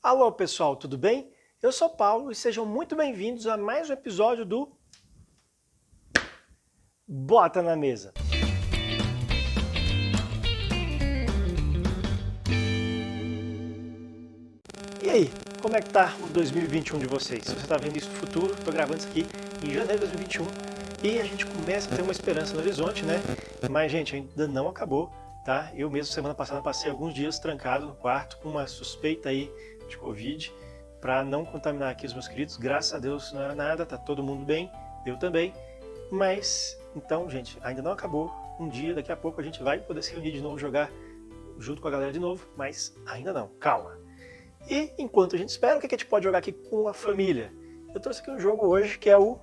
Alô pessoal, tudo bem? Eu sou Paulo e sejam muito bem-vindos a mais um episódio do Bota na Mesa. E aí, como é que tá o 2021 de vocês? Se você está vendo isso no futuro, estou gravando isso aqui em janeiro de 2021 e a gente começa a ter uma esperança no horizonte, né? Mas gente, ainda não acabou, tá? Eu mesmo semana passada passei alguns dias trancado no quarto com uma suspeita aí de Covid, para não contaminar aqui os meus queridos. Graças a Deus não era nada, tá todo mundo bem, eu também. Mas, então, gente, ainda não acabou. Um dia, daqui a pouco, a gente vai poder se reunir de novo, jogar junto com a galera de novo, mas ainda não, calma. E enquanto a gente espera, o que a gente pode jogar aqui com a família? Eu trouxe aqui um jogo hoje que é o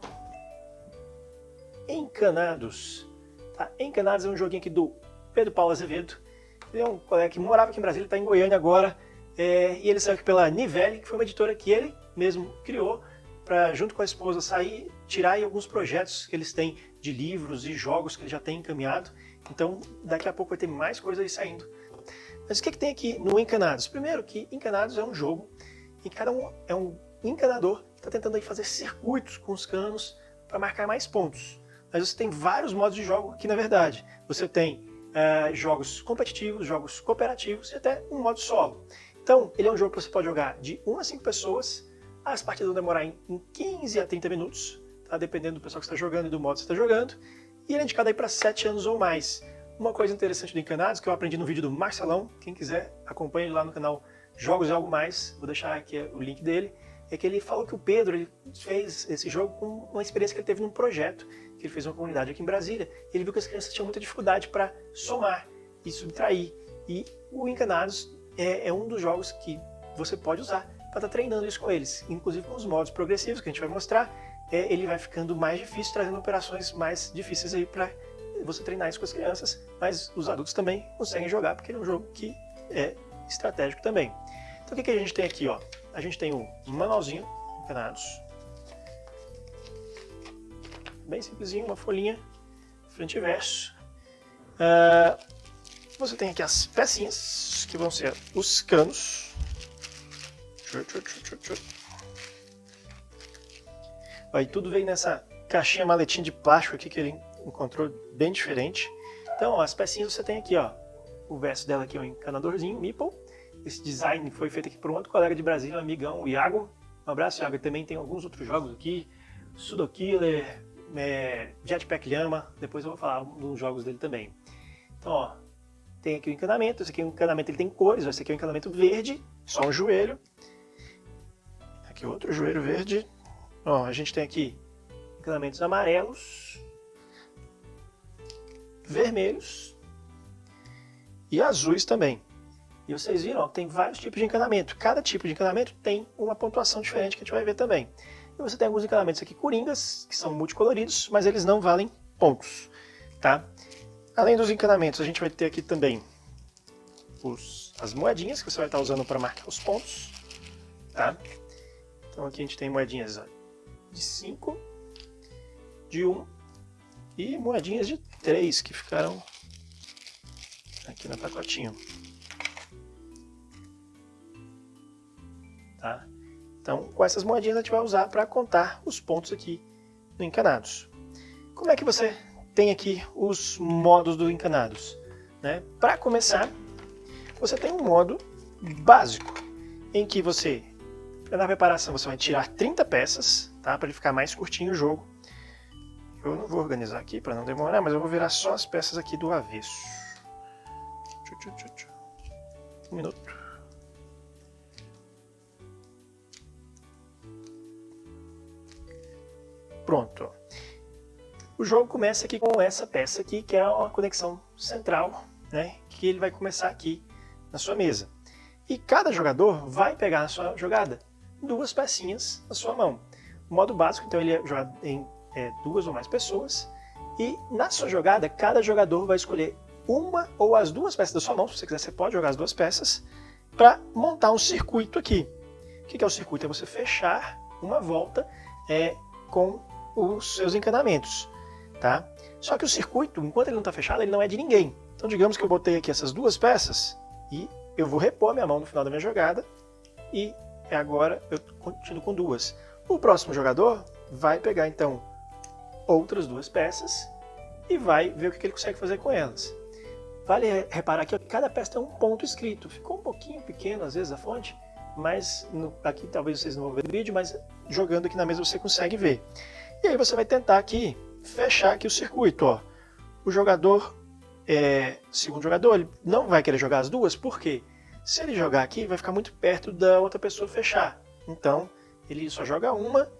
Encanados. Tá? Encanados é um joguinho aqui do Pedro Paulo Azevedo. Ele é um colega que morava aqui em Brasília, está em Goiânia agora. E ele saiu aqui pela Nivelle, que foi uma editora que ele mesmo criou para, junto com a esposa, sair, tirar aí alguns projetos que eles têm de livros e jogos que ele já tem encaminhado. Então, daqui a pouco vai ter mais coisa aí saindo. Mas o que tem aqui no Encanados? Primeiro que Encanados é um jogo em que cada um é um encanador que está tentando aí fazer circuitos com os canos para marcar mais pontos. Mas você tem vários modos de jogo aqui, na verdade. Você tem jogos competitivos, jogos cooperativos e até um modo solo. Então, ele é um jogo que você pode jogar de 1 a 5 pessoas. As partidas vão demorar em 15 a 30 minutos, tá? Dependendo do pessoal que está jogando e do modo que você está jogando. E ele é indicado aí para 7 anos ou mais. Uma coisa interessante do Encanados, que eu aprendi no vídeo do Marcelão, quem quiser acompanhe ele lá no canal Jogos e Algo Mais, vou deixar aqui o link dele, é que ele falou que o Pedro ele fez esse jogo com uma experiência que ele teve num projeto, que ele fez uma comunidade aqui em Brasília, e ele viu que as crianças tinham muita dificuldade para somar e subtrair. E o Encanados é um dos jogos que você pode usar para estar treinando isso com eles, inclusive com os modos progressivos que a gente vai mostrar, ele vai ficando mais difícil, trazendo operações mais difíceis aí para você treinar isso com as crianças, mas os adultos também conseguem jogar, porque ele é um jogo que é estratégico também. Então o que a gente tem aqui? Ó? A gente tem um manualzinho, Encanados, bem simplesinho, uma folhinha, frente e verso. Você tem aqui as pecinhas, que vão ser os canos. Aí tudo vem nessa caixinha maletinha de plástico aqui que ele encontrou bem diferente. Então, ó, as pecinhas você tem aqui, ó. O verso dela aqui é um encanadorzinho, Meeple. Esse design foi feito aqui por um outro colega de Brasília, um amigão, o Iago. Um abraço, Iago. Ele também tem alguns outros jogos aqui. Sudokiller, Jetpack Llama. Depois eu vou falar dos jogos dele também. Então, ó, tem aqui o encanamento. Esse aqui é um encanamento, ele tem cores. Esse aqui é um encanamento verde, só um joelho. Aqui outro joelho verde. Ó, a gente tem aqui encanamentos amarelos, vermelhos e azuis também. E vocês viram, ó, tem vários tipos de encanamento. Cada tipo de encanamento tem uma pontuação diferente que a gente vai ver também. E você tem alguns encanamentos aqui coringas, que são multicoloridos, mas eles não valem pontos, tá? Além dos encanamentos, a gente vai ter aqui também as moedinhas que você vai estar usando para marcar os pontos, tá? Então aqui a gente tem moedinhas, ó, de 5, de 1 e moedinhas de 3 que ficaram aqui no pacotinho. Tá? Então, com essas moedinhas a gente vai usar para contar os pontos aqui no Encanados. Como é que você tem aqui os modos do Encanados? Né? Para começar, você tem um modo básico, em que você, na preparação, você vai tirar 30 peças, tá? Para ele ficar mais curtinho o jogo. Eu não vou organizar aqui para não demorar, mas eu vou virar só as peças aqui do avesso. Um minuto. Pronto. O jogo começa aqui com essa peça aqui, que é uma conexão central, né? Que ele vai começar aqui na sua mesa. E cada jogador vai pegar na sua jogada 2 pecinhas na sua mão. O modo básico, então, ele é jogado em 2 ou mais pessoas. E na sua jogada, cada jogador vai escolher uma ou as 2 peças da sua mão. Se você quiser, você pode jogar as 2 peças para montar um circuito aqui. O que é o circuito? É você fechar uma volta com os seus encanamentos. Tá? Só que o circuito, enquanto ele não está fechado, ele não é de ninguém. Então digamos que eu botei aqui essas 2 peças e eu vou repor a minha mão no final da minha jogada e agora eu continuo com 2. O próximo jogador vai pegar então outras 2 peças e vai ver o que ele consegue fazer com elas. Vale reparar que cada peça tem um ponto escrito. Ficou um pouquinho pequeno às vezes a fonte, mas aqui talvez vocês não vão ver no vídeo, mas jogando aqui na mesa você consegue ver. E aí você vai tentar aqui fechar aqui o circuito. Ó. O jogador, segundo jogador, ele não vai querer jogar as 2, por quê? Se ele jogar aqui, vai ficar muito perto da outra pessoa fechar. Então, ele só joga uma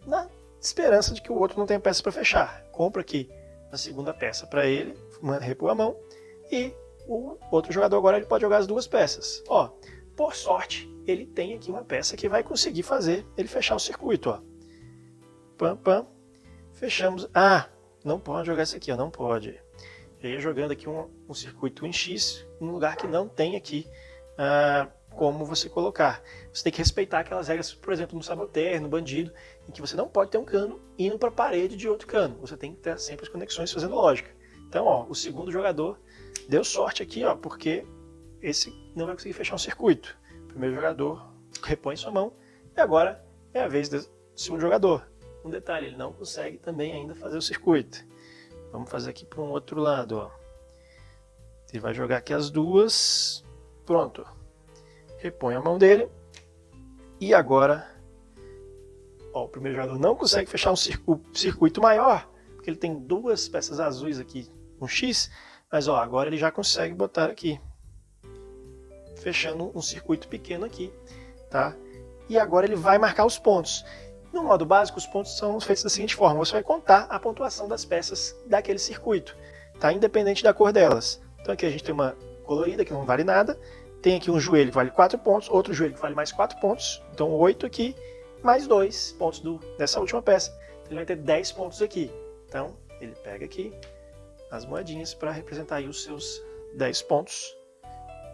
na esperança de que o outro não tenha peça para fechar. Compra aqui a segunda peça para ele, repor a mão, e o outro jogador agora ele pode jogar as 2 peças. Ó, por sorte, ele tem aqui uma peça que vai conseguir fazer ele fechar o circuito. Ó. Pam, pam. Fechamos. Ah, não pode jogar isso aqui, ó, não pode. Já ia jogando aqui um circuito em X, em um lugar que não tem aqui como você colocar. Você tem que respeitar aquelas regras, por exemplo, no saboteur, no bandido, em que você não pode ter um cano indo para a parede de outro cano. Você tem que ter sempre as conexões fazendo lógica. Então, ó, o segundo jogador deu sorte aqui, ó, porque esse não vai conseguir fechar um circuito. O primeiro jogador repõe sua mão e agora é a vez do segundo jogador. Um detalhe, ele não consegue também ainda fazer o circuito. Vamos fazer aqui para um outro lado, ó. Ele vai jogar aqui as 2. Pronto. Repõe a mão dele. E agora, ó, o primeiro jogador não consegue fechar um circuito maior, porque ele tem 2 peças azuis aqui, um X, mas ó, agora ele já consegue botar aqui, fechando um circuito pequeno aqui, tá? E agora ele vai marcar os pontos. No modo básico, os pontos são feitos da seguinte forma: você vai contar a pontuação das peças daquele circuito, tá? Independente da cor delas. Então aqui a gente tem uma colorida que não vale nada, tem aqui um joelho que vale 4 pontos, outro joelho que vale mais 4 pontos, então 8 aqui, mais 2 pontos dessa última peça. Ele vai ter 10 pontos aqui. Então ele pega aqui as moedinhas para representar aí os seus 10 pontos,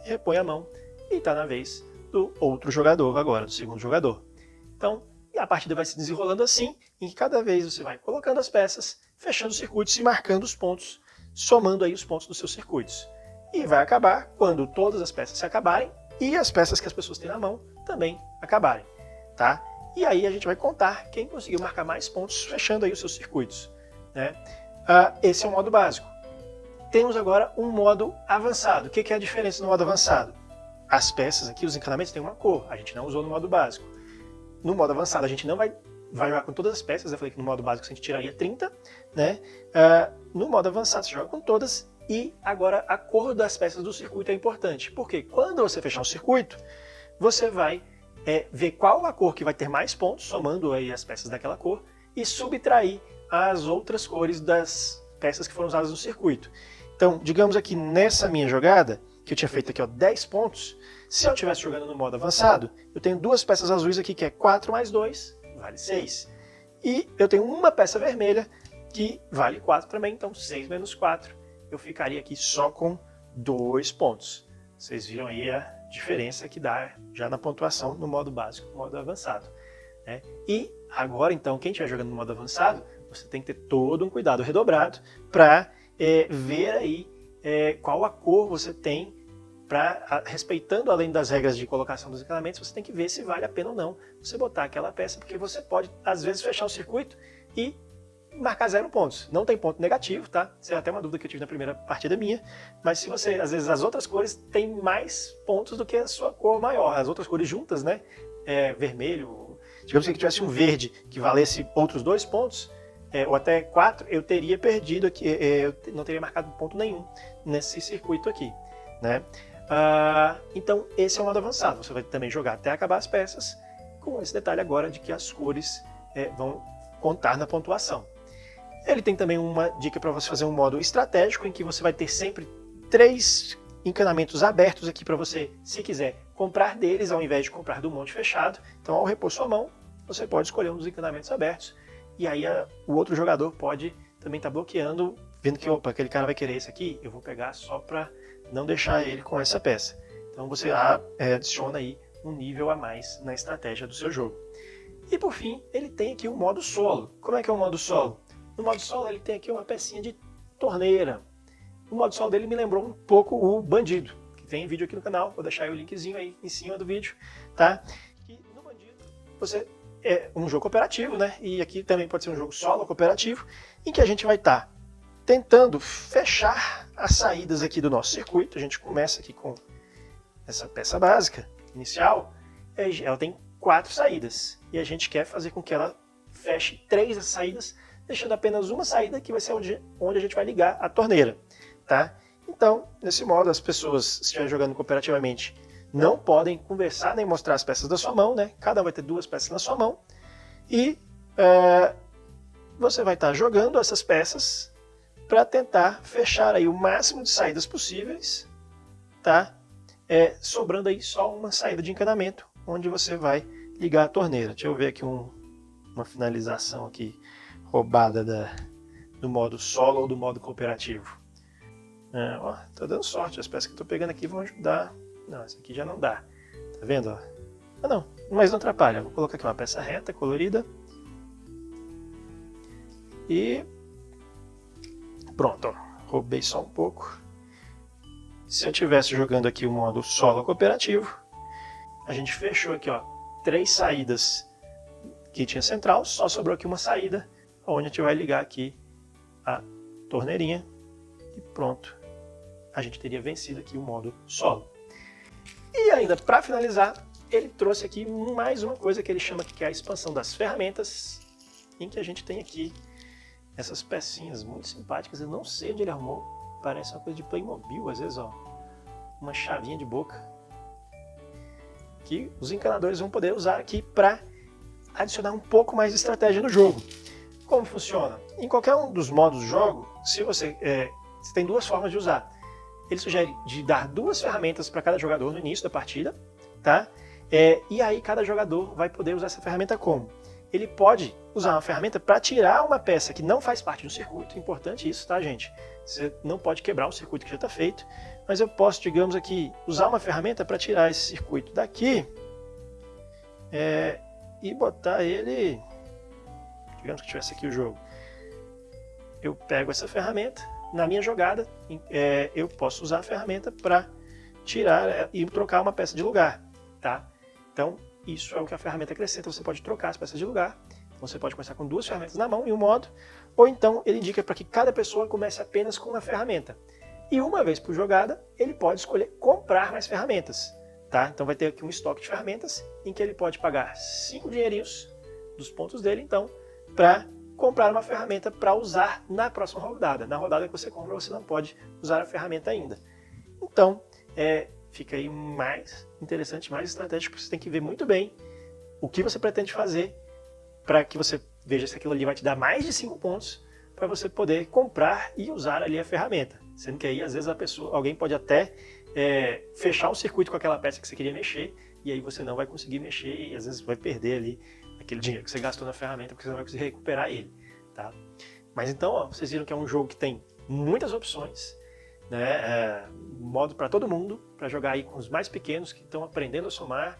repõe a mão e está na vez do outro jogador agora, do segundo jogador. Então, a partida vai se desenrolando assim, em que cada vez você vai colocando as peças, fechando os circuitos e marcando os pontos, somando aí os pontos dos seus circuitos. E vai acabar quando todas as peças se acabarem e as peças que as pessoas têm na mão também acabarem, tá? E aí a gente vai contar quem conseguiu marcar mais pontos fechando aí os seus circuitos, né? Esse é o modo básico. Temos agora um modo avançado. O que é a diferença no modo avançado? As peças aqui, os encanamentos, têm uma cor. A gente não usou no modo básico. No modo avançado, a gente não vai jogar com todas as peças. Eu falei que no modo básico a gente tiraria 30, né? No modo avançado, você joga com todas. E agora a cor das peças do circuito é importante. Porque quando você fechar um circuito, você vai ver qual a cor que vai ter mais pontos, somando aí as peças daquela cor, e subtrair as outras cores das peças que foram usadas no circuito. Então, digamos aqui nessa minha jogada, que eu tinha feito aqui, ó, 10 pontos, se eu estivesse jogando no modo avançado, eu tenho 2 peças azuis aqui, que é 4 mais 2, vale 6. E eu tenho uma peça vermelha, que vale 4 também, então 6 menos 4, eu ficaria aqui só com 2 pontos. Vocês viram aí a diferença que dá já na pontuação no modo básico e no modo avançado, né? E agora, então, quem estiver jogando no modo avançado, você tem que ter todo um cuidado redobrado para ver aí qual a cor você tem, respeitando além das regras de colocação dos encanamentos, você tem que ver se vale a pena ou não você botar aquela peça, porque você pode, às vezes, fechar o circuito e marcar 0 pontos. Não tem ponto negativo, tá? Isso é até uma dúvida que eu tive na primeira partida minha, mas se você, às vezes, as outras cores têm mais pontos do que a sua cor maior, as outras cores juntas, né? Vermelho, digamos que tivesse um verde que valesse outros 2 pontos, ou até 4, eu teria perdido aqui, eu não teria marcado ponto nenhum nesse circuito aqui, né? Então esse é o modo avançado, você vai também jogar até acabar as peças, com esse detalhe agora de que as cores vão contar na pontuação. Ele tem também uma dica para você fazer um modo estratégico, em que você vai ter sempre 3 encanamentos abertos aqui para você, se quiser, comprar deles ao invés de comprar do monte fechado. Então, ao repor sua mão, você pode escolher um dos encanamentos abertos, e aí o outro jogador pode também estar bloqueando, vendo que, opa, aquele cara vai querer esse aqui, eu vou pegar só para não deixar ele com essa peça. Então você adiciona aí um nível a mais na estratégia do seu jogo. E por fim, ele tem aqui o modo solo. Como é que é o modo solo? No modo solo ele tem aqui uma pecinha de torneira. O modo solo dele me lembrou um pouco o Bandido, que tem vídeo aqui no canal, vou deixar aí o linkzinho aí em cima do vídeo, tá? E no você é um jogo cooperativo, né? E aqui também pode ser um jogo solo cooperativo, em que a gente vai estar tentando fechar as saídas aqui do nosso circuito. A gente começa aqui com essa peça básica inicial, ela tem 4 saídas, e a gente quer fazer com que ela feche 3 das saídas, deixando apenas uma saída, que vai ser onde a gente vai ligar a torneira, tá? Então, nesse modo, as pessoas, se estiverem jogando cooperativamente, não podem conversar nem mostrar as peças da sua mão, né? Cada um vai ter 2 peças na sua mão, e você vai estar jogando essas peças para tentar fechar aí o máximo de saídas possíveis, tá? Sobrando aí só uma saída de encanamento, onde você vai ligar a torneira. Deixa eu ver aqui uma finalização aqui roubada do modo solo ou do modo cooperativo. Ó, tá dando sorte, as peças que eu tô pegando aqui vão ajudar. Não, essa aqui já não dá. Tá vendo? Ó? Ah, não, mas não atrapalha. Vou colocar aqui uma peça reta, colorida. E pronto, ó. Roubei só um pouco. Se eu estivesse jogando aqui o modo solo cooperativo, a gente fechou aqui, ó, 3 saídas que tinha central, só sobrou aqui uma saída, onde a gente vai ligar aqui a torneirinha e pronto. A gente teria vencido aqui o modo solo. E ainda, para finalizar, ele trouxe aqui mais uma coisa que ele chama que é a expansão das ferramentas, em que a gente tem aqui essas pecinhas muito simpáticas. Eu não sei onde ele arrumou, parece uma coisa de Playmobil, às vezes, ó, uma chavinha de boca, que os encanadores vão poder usar aqui para adicionar um pouco mais de estratégia no jogo. Como funciona? Em qualquer um dos modos do jogo, você tem 2 formas de usar. Ele sugere de dar 2 ferramentas para cada jogador no início da partida, tá? E aí cada jogador vai poder usar essa ferramenta como? Ele pode usar uma ferramenta para tirar uma peça que não faz parte do circuito. Importante isso, tá, gente? Você não pode quebrar o circuito que já está feito, mas eu posso, digamos aqui, usar uma ferramenta para tirar esse circuito daqui e botar ele, digamos que tivesse aqui o jogo. Eu pego essa ferramenta, na minha jogada, eu posso usar a ferramenta para tirar e trocar uma peça de lugar, tá? Então, isso é o que a ferramenta acrescenta. Você pode trocar as peças de lugar. Você pode começar com 2 ferramentas na mão em um modo, ou então ele indica para que cada pessoa comece apenas com uma ferramenta. E uma vez por jogada, ele pode escolher comprar mais ferramentas, tá? Então vai ter aqui um estoque de ferramentas em que ele pode pagar 5 dinheirinhos dos pontos dele, então, para comprar uma ferramenta para usar na próxima rodada. Na rodada que você compra, você não pode usar a ferramenta ainda. Então, fica aí mais interessante, mais estratégico. Você tem que ver muito bem o que você pretende fazer para que você veja se aquilo ali vai te dar mais de 5 pontos para você poder comprar e usar ali a ferramenta. Sendo que aí, às vezes, alguém pode até fechar o circuito com aquela peça que você queria mexer, e aí você não vai conseguir mexer e às vezes vai perder ali aquele dinheiro que você gastou na ferramenta, porque você não vai conseguir recuperar ele, tá? Mas então, ó, vocês viram que é um jogo que tem muitas opções, né? Modo para todo mundo, para jogar aí com os mais pequenos que estão aprendendo a somar,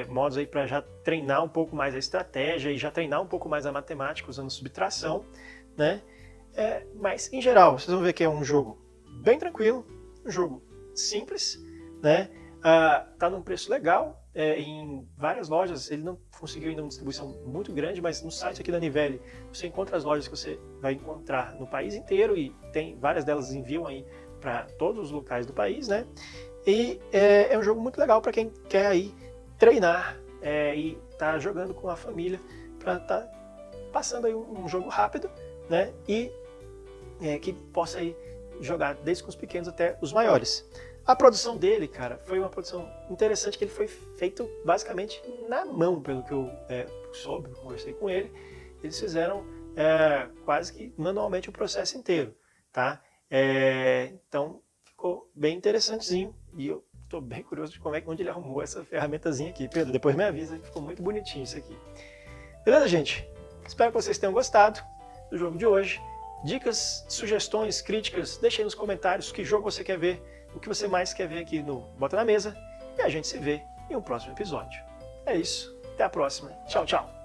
modos aí para já treinar um pouco mais a estratégia e já treinar um pouco mais a matemática usando subtração, né? Mas em geral, vocês vão ver que é um jogo bem tranquilo, um jogo simples, né? Tá num preço legal, em várias lojas. Ele não conseguiu ainda uma distribuição muito grande, mas no site aqui da Nivelle você encontra as lojas que você vai encontrar no país inteiro, e tem várias delas enviam aí para todos os locais do país, né? E é um jogo muito legal para quem quer aí treinar e tá jogando com a família, para tá passando aí um jogo rápido, né? E que possa aí jogar desde com os pequenos até os maiores. A produção dele, cara, foi uma produção interessante, que ele foi feito basicamente na mão, pelo que eu soube, conversei com ele. Eles fizeram quase que manualmente o processo inteiro, tá? Então ficou bem interessantezinho, e eu estou bem curioso de onde ele arrumou essa ferramentazinha aqui. Pedro, depois me avisa, que ficou muito bonitinho isso aqui. Beleza, gente? Espero que vocês tenham gostado do jogo de hoje. Dicas, sugestões, críticas, deixem aí nos comentários que jogo você quer ver, o que você mais quer ver aqui no Bota na Mesa, e a gente se vê em um próximo episódio. É isso, até a próxima. Tchau, tchau!